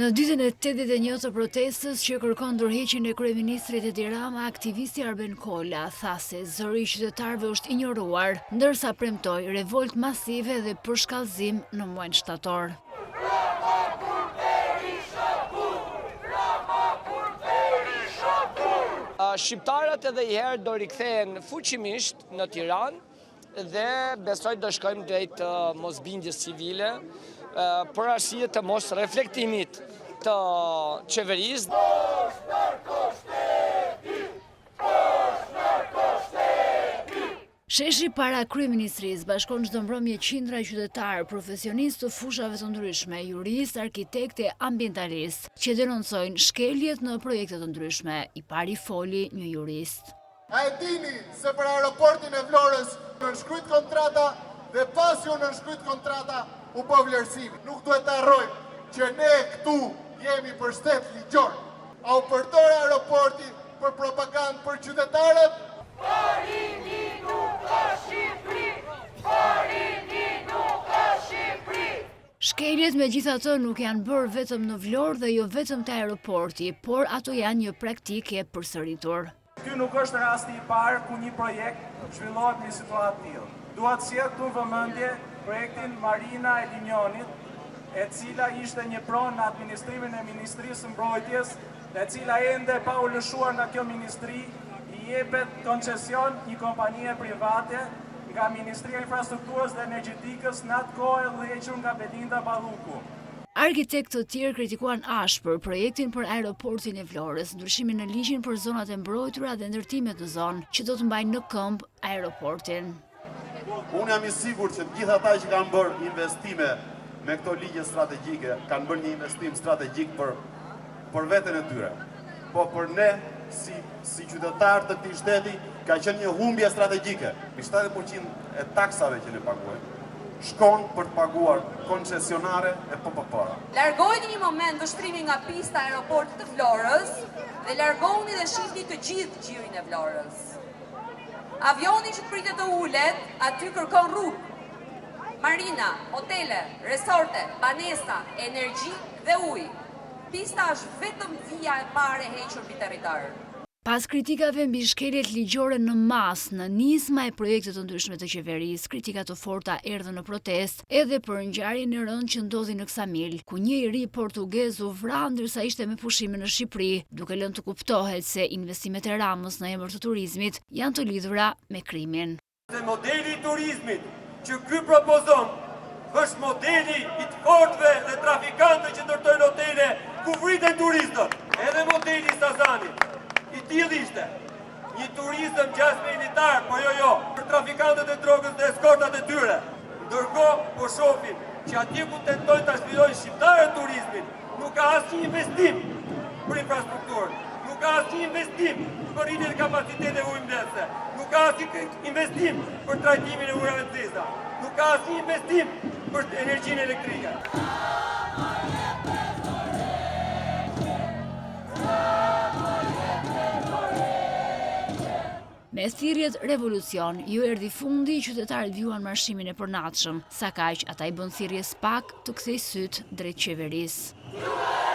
Në ditën e 81 të protestës që kërkon ndërheqjen e kryeministrit Edi Rama, aktivisti Arben Kola tha se zëri i qytetarëve është injoruar, ndërsa premtoi revoltë masive dhe përshkallëzim në muajin shtator. Shqiptarët edhe i herë do rikthehen fuqimisht në Tiranë dhe besoj do shkojmë drejt mosbindjes civile për arsye të mos reflektimit të qeverisë. Sheshi para kryeministrisë bashkon çdo mbrëmje qindra qytetarë, profesionistë të fushave të ndryshme, juristë, arkitektë e ambientalistë, që denoncojnë shkeljet në projekte të ndryshme. I pari foli një jurist. A e dini se për aeroportin e Vlorës në nënshkryt kontrata dhe pas ju nënshkryt kontrata u bë vlerësimi. Nuk duhet të harrojmë që ne këtu jemi për shtet ligjor. A u përdor aeroporti për propagandë për qytetarët? Porini nuk ka Shqipëri! Porini nuk ka Shqipëri! Shkeljet megjithatë nuk janë bërë vetëm në Vlorë dhe jo vetëm te aeroporti, por ato janë një praktikë e përsëritur. Ky nuk është rasti i parë ku një projekt zhvillohet në situatë të tillë. Dua të sjell këtu vëmendje projektin Marina e Linjonit, e cila ishte një pronë në administrimin e Ministrisë së Mbrojtjes, e cila ende pa u lëshuar nga kjo ministri, i jepet koncesion një kompanie private nga Ministria e Infrastrukturës dhe Energjetikës, në atë kohë udhëhequr nga Belinda Balluku. Arkitektë të tjerë kritikuan ashpër projektin për aeroportin e Vlorës, ndryshimin në ligjin për zonat e mbrojtura dhe ndërtimet në zonë, që do të mbajnë në këmbë aeroportin. Unë jam i sigurt që të gjithë ata që kanë bërë investime me këto ligje strategjike, kanë bërë një investim strategjik për veten e tyre. Po për ne, si qytetarë të këtij shteti, ka qenë një humbje strategjike. 70% e taksave që ne paguajmë shkon për të paguar koncesionare e PPP-ra. Largoheni një moment vështrimi nga pista e aeroportit të Vlorës dhe largohuni dhe shihni të gjithë gjirin e Vlorës. Avioni që pritet të ulet, aty kërkon rrugë, marina, hotele, resorte, banesa, energji dhe ujë. Pista është vetëm vija e parë e hequr mbi territor. Pas kritikave mbi shkeljet ligjore në masë në nisma e projekte të ndryshme të qeverisë, kritika të forta erdhën në protestë edhe për ngjarjen e rëndë që ndodhi në Ksamil, ku një i ri portugez u vra ndërsa ishte me pushime në Shqipëri, duke lënë të kuptohet se investimet e Ramës në emër të turizmit janë të lidhura me krimin. Modeli i turizmit që ky propozon është modeli i të fortëve dhe trafikantëve që ndërtojnë hotele ku vriten turistët. Edhe modeli i Sazanit. I tillë ishte një turizëm gjasmilitar, po jo, për trafikantët e drogës dhe eskortat e tyre. Ndërkohë po shohim që atje ku tentojnë ta zhvillojnë shqiptarët turizmin, nuk ka asnjë investim për infrastrukturën, nuk ka asnjë investim për rritjen e kapacitetit ujëmbledhëse, nuk ka asnjë investim për trajtimin e ujëve të zeza, nuk ka asnjë investim për energjinë elektrike. Me thirrjet revolucion, ju erdhi fundi, qytetarët vjuan marshimin e përnatshëm, sa kaq ata i bën thirrje SPAK të kthejë syt drejt qeverisë.